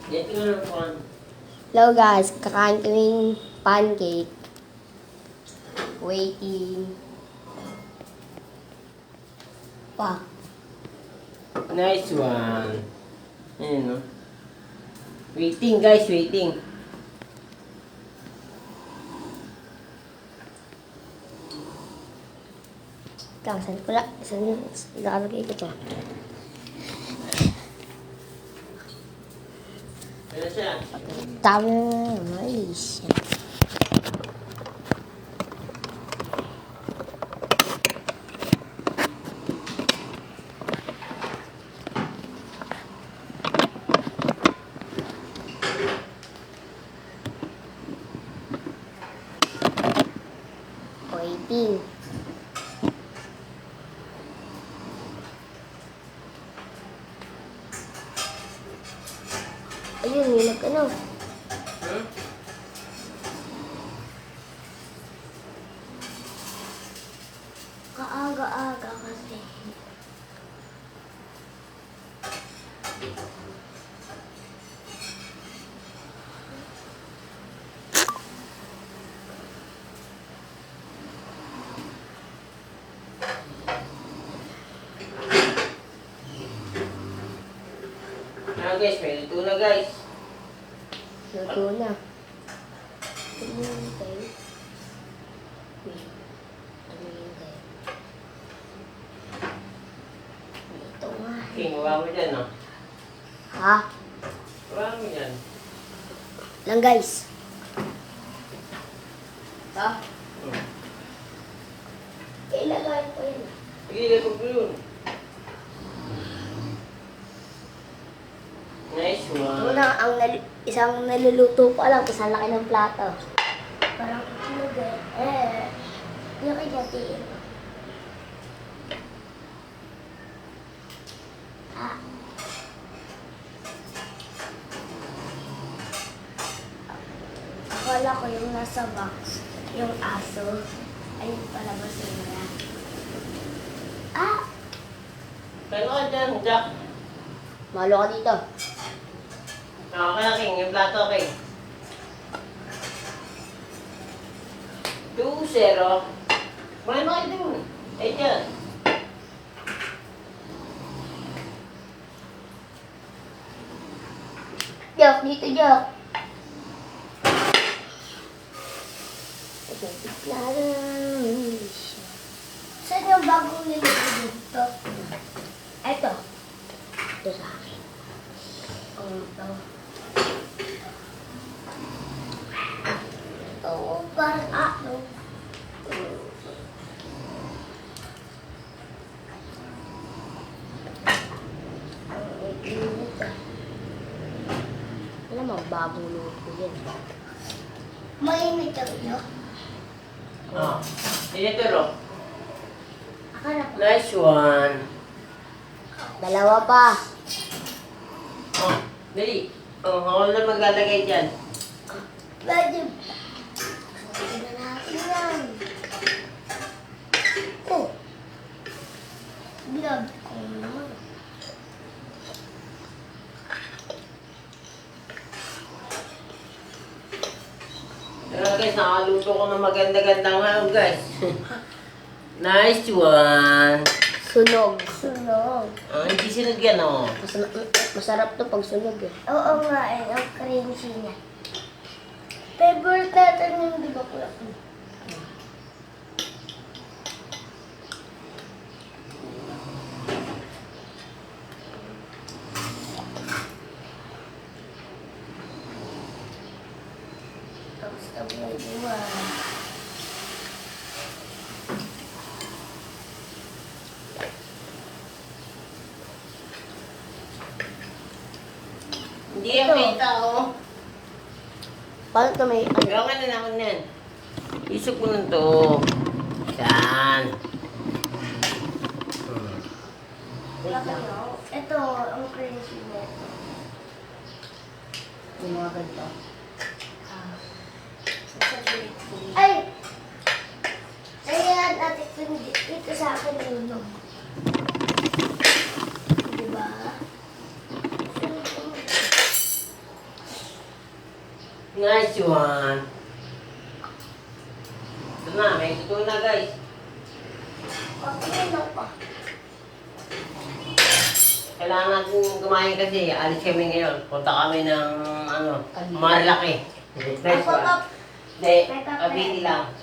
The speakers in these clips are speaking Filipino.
Dito na lang po. Hello guys, kakain kaming pancake. Waiting. Pa. Nice one. Ayan, no? Waiting, guys, waiting. Lang, saan ko lang? Saan ilalagay ko to? Ano siya? Tama na, mais. Waiting. Ayun, may ano. Hmm? Kaaga-aga kasi. Ah, guys, may luto na, guys. Luto na. Tumingin. Wait. Tumingin. Dito nga. Okay, mawa mo dyan, no? Ha? Mawa mo dyan. Lang guys. Ha? Hmm. Ilagay ko yun. Sige, ilagay ko yun. Nice one. Una, isang naluluto pa lang, isang laki ng plato. Parang ilagay. Yung igatiin. Ah. Akala ko yung nasa box, yung aso, ayun pala basura. Ah! Kano ka dyan, Jack? Malo ka dito. Okay na, King. Yung plato, King. 2-0. Kumain mo kayo dun. Eh, dyan. Jok, dito Jok. Saan yung bagong nilito dito? Eto. Ito sa akin. Ito. Oo, parang ako. Alam mo, bagong luto yan. Mainit ang iyo. Ah. Dito, Ro. Akala ko. Nice one. Dalawa pa. Oh, dali. Oh, ako na maglalagay dyan. Pwede. Pwede na natin yan. Oh. Grabe ko naman. Pero guys, nakaluto ko ng maganda-gandang halo, guys. Nice one. Sunog. Sunog. Ah, hindi sinag yan, oh. Masarap to pag sunog eh. Oo nga eh, ang crunchy niya. Favorite natin yung di ba pula? Tapos na buwan. Hindi yan may tao. Paano ito may ano? Gawa na naman yan. Isok mo lang to. Yan. Wala kayo. Ito, ang crunchy niya. Yung mga ganito. Ay! Ayan, ate, dito sa akin yung diba? Nice one. Ito na, may tutunan na guys. Okay na pa. Kailangan natin kumain kasi alis kami ngayon. Punta kami ng ano, Malaki. Nice one. Hindi, Cavite lang.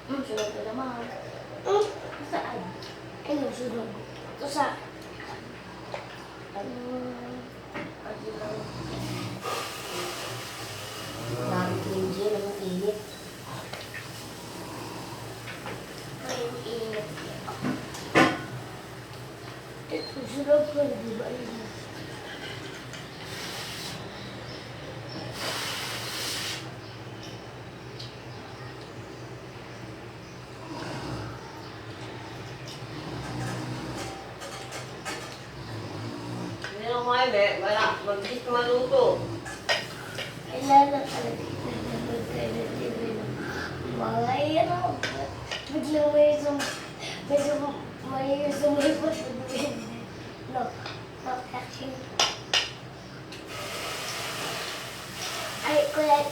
Sunod ko naman. Saan? Ano sunod? Ito sa... Dami cringe yun, ang init. Ang init. Susunod ko, di ba? Hindi na kumain eh. Wala, mag-bis maluto. Kailangan talaga. Mga ano, biglang may sumipot sa duwin. No, no, catching. Ay, kuya,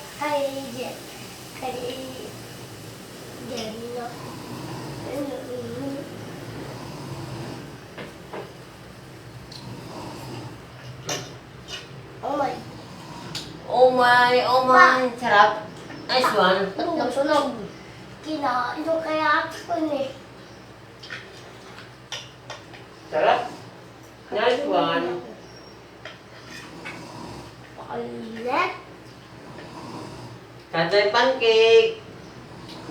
Jen, no. Oh my. Oh my, oh my. Sarap. Nice one. Tatlong sunog. Kinain ko kaya ako eh. Sarap. Nice one. Pakalit. Tatay pancake.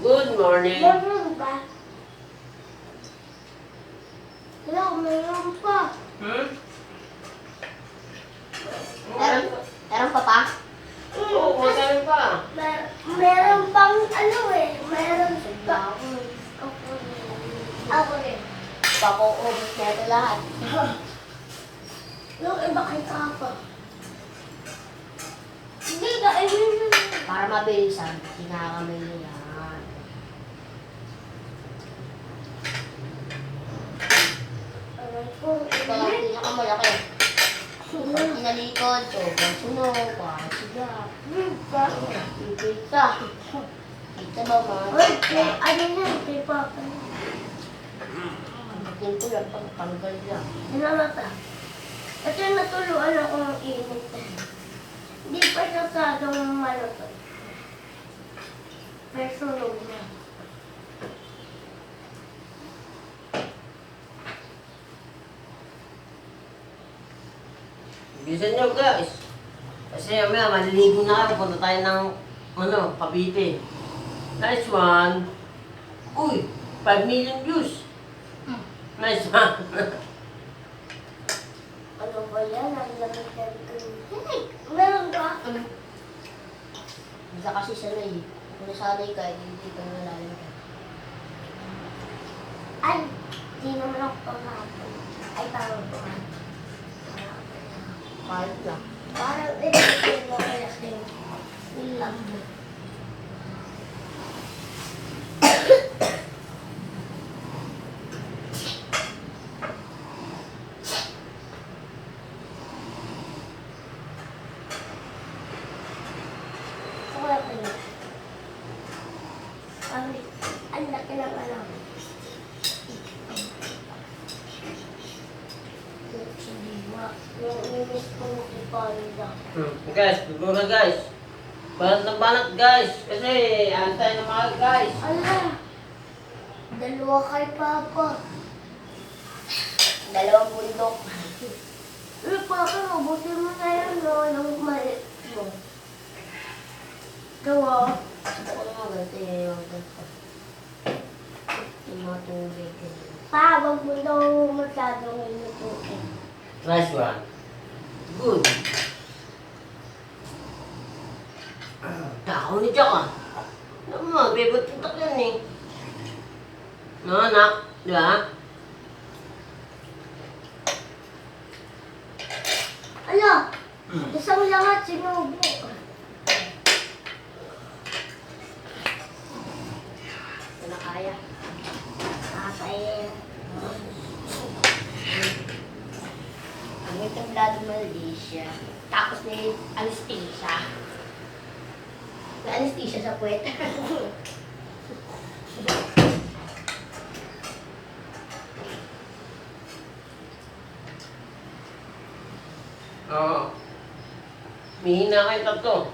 Good morning. Meron ba? Wala, meron pa. Hmm? Meron pa pa? Oo, meron pa. Meron pang ano eh. Meron pa. Ako rin. Pakuubos na ito lahat. Yung iba kay Papa. Hindi ka, para mabilisan, kinakamay nila. Aray ko. Ito lang pinakamalaki. Pag tinalikod, sobrang sunog, parang siya. Pipita. Kita ba mga? Ano yan? Kay Papa. Tingin ko lang pagpanggal niya. Ano na ta? Ito yung natuluan ako ng init. Hindi pa siya sadong maluto. Pero sunog na. Bilisan nyo guys. Kasi mamaya maliligo na kami. Punta tayo ng Cavite. Nice one. Uy, 5 million views. Nice one. Ano ba yan? Ang lamig na ko. Meron ba? Isa kasi sanay. Kung nasanay ka, hindi ka nalalim ka. Ay, di naman ako pangapon. Ay, parang pangapon. Kahit na. Parang ito na kaya kayo. Ilang mo. Wala kayo. Ang laki ng alam. Yung miss ko na ipanda. Guys, gusto na guys. Banat na banat guys. Kasi antay na mga guys. Ala! Dalawa kay Papa. Dalawang bundok. Papa, mabuti mo na yan, no? Nang maliit mo. Gawa. Ako naman ganito yung ganito. Yung mga tubig. Pa, wag mo daw masyadong inutuin. Nice one. Good. Tao ni Jack ah. Ano mo, bebot putak yan eh. No, anak. Di ba? Ano? Isang lahat sinubo. Ito na kaya. Kaya. Ang itong lado Malaysia. Tapos may anesthesia. Na-anesthesia sa puwet. Oo. Mihina kayo tatlo.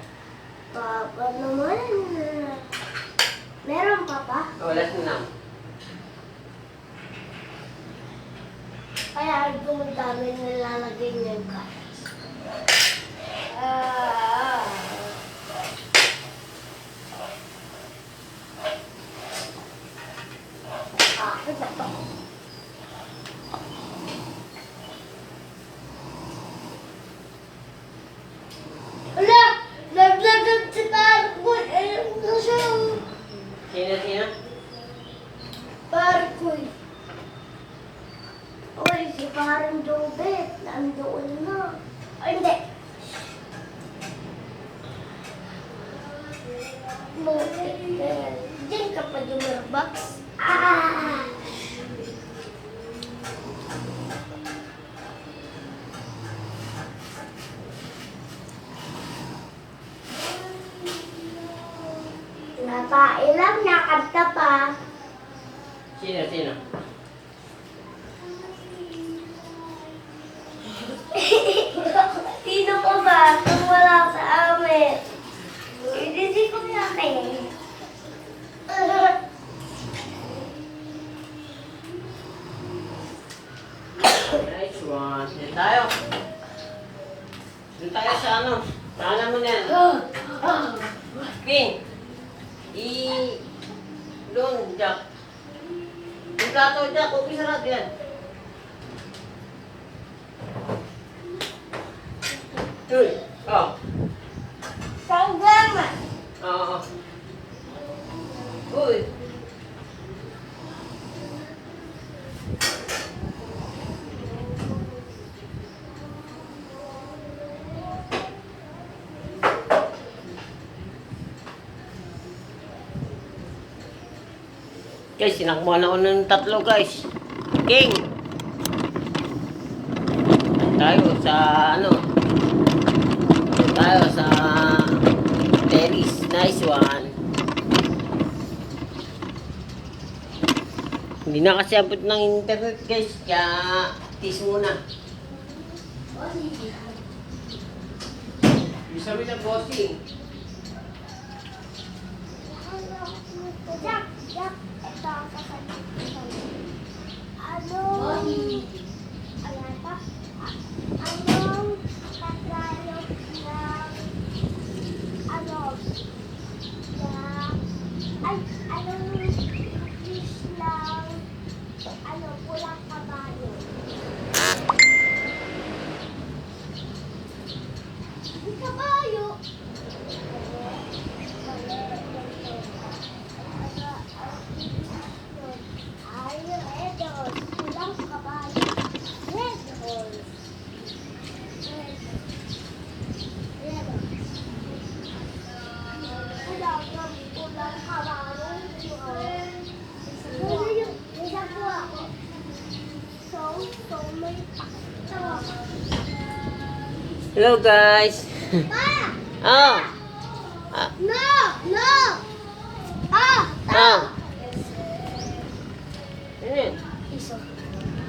Papa naman. Meron pa pa? Wala na. Kaya dumadami nilalagay niya yung karas. Bakit ba ito? Wala! Naglagat si Parkoy! Ayun na siya! Sino? Parkoy! Uy, si parang Jobet! Nandoon na! Ay, hindi! Buti! Diyan ka pa Jummerbox? Ah! Napailam, nakanta pa. Sino? Sino ko ba? Kung wala sa amin. Hindi ko nakin. Nice one. Doon tayo. Doon tayo sa ano. Saan mo na yan? King. Doon, Jack. Yung plato, Jack. Okay, sarap yan. Uy. Oh. Sanggama. Oo. Uy. Guys, sinakbuhan ako ng tatlo, guys. King! Tayo sa, tayo sa terrace. Nice one. Hindi na kasi abot ng internet, guys. Kaya, tis muna. Bisa mo na bossing. Jack, ito ang sasabihin. Ano? Ayan pa. Anong Tagalog ng anong English ng pulang kabayo? Kabayo? Pulang kabayo. Red horse. Pulang kabayo. So may pakita. Hello, guys. Pa! Oh. No! No! Ah! Oh. Ano yun? Iso.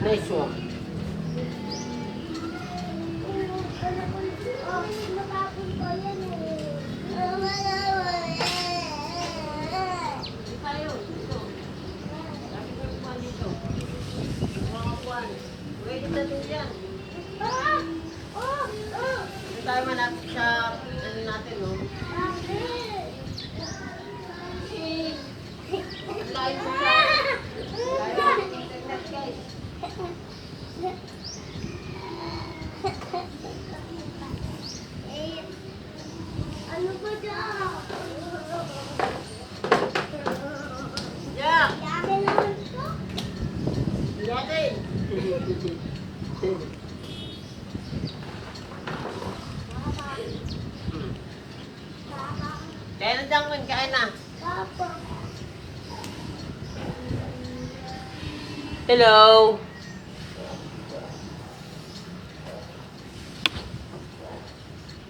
Nice one. Natapon ko yan eh. Dito tayo. Dito. Sabi ko yung dito. Mga kuwan. Pwede na din yan. Ah! Oh! Oh! Dito tayo malapit sa natin, no? Bakit? Ang layo mo siya. Layo mo sa internet, guys. Ano ba dyan? Yeah. Yakin naman ito. Natin. Kaya na dyan, Kun. Kain na. Papa. Hello.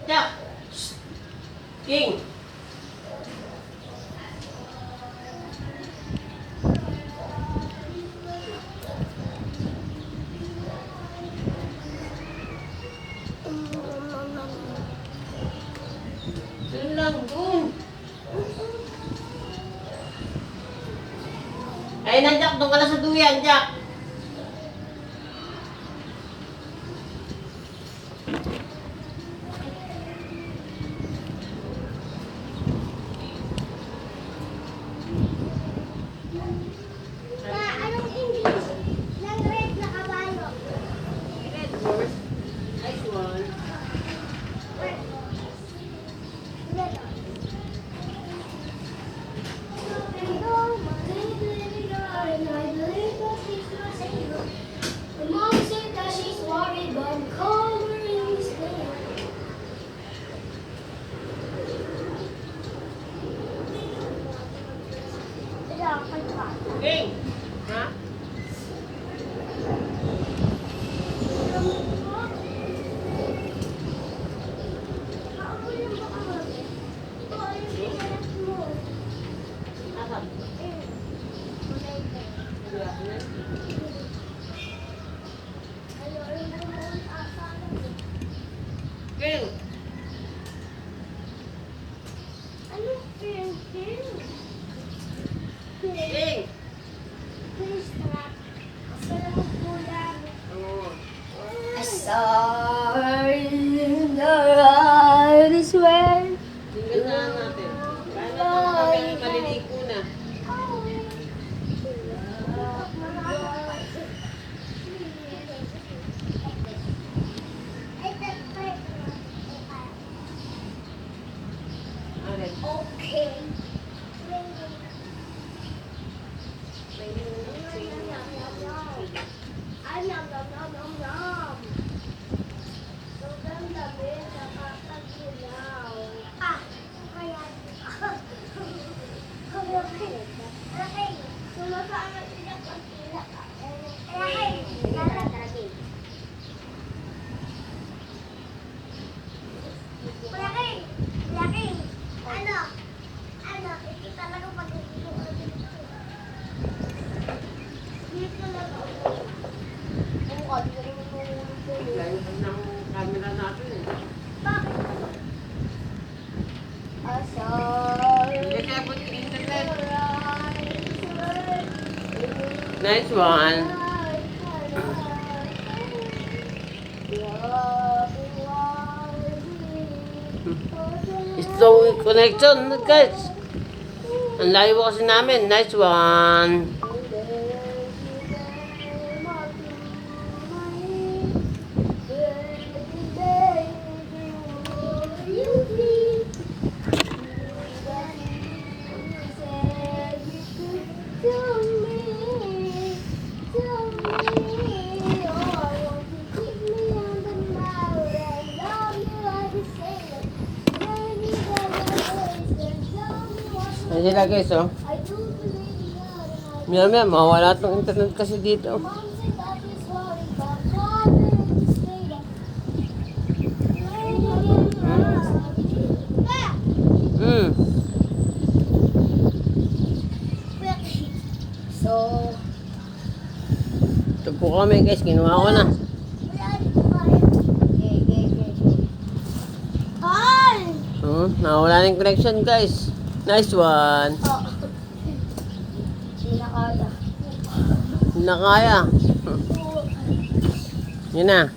Jack. King. doon ka na sa duyan, Jack. Ma, anong English ng red na kabalo? Red horse. Nice one. Red. The mom said that she's worried, but I'm covering his hair. King! Ha? Asan? King! King! Oo. I saw her in the right this way. Tingnan na natin. Kaya na kami maliligo na. Alin? Okay. Ito talaga pag-iinuan. Dito lang ako. Oo, kadi ka naman mahulog sa'yo. Layo ng camera natin eh. Bakit? Asal. Hindi kaya po yung internet. Nice one. Slow connection, guys. Ang layo kasi namin. Nice one. Ayan sila guys, oh. Maya mawala itong internet kasi dito. Hmm. So, Ito po kami guys, ginawa ko na. Hi! Nawala na yung connection guys. Nice one. Oh. Sinakada. Nakaya. Yun na.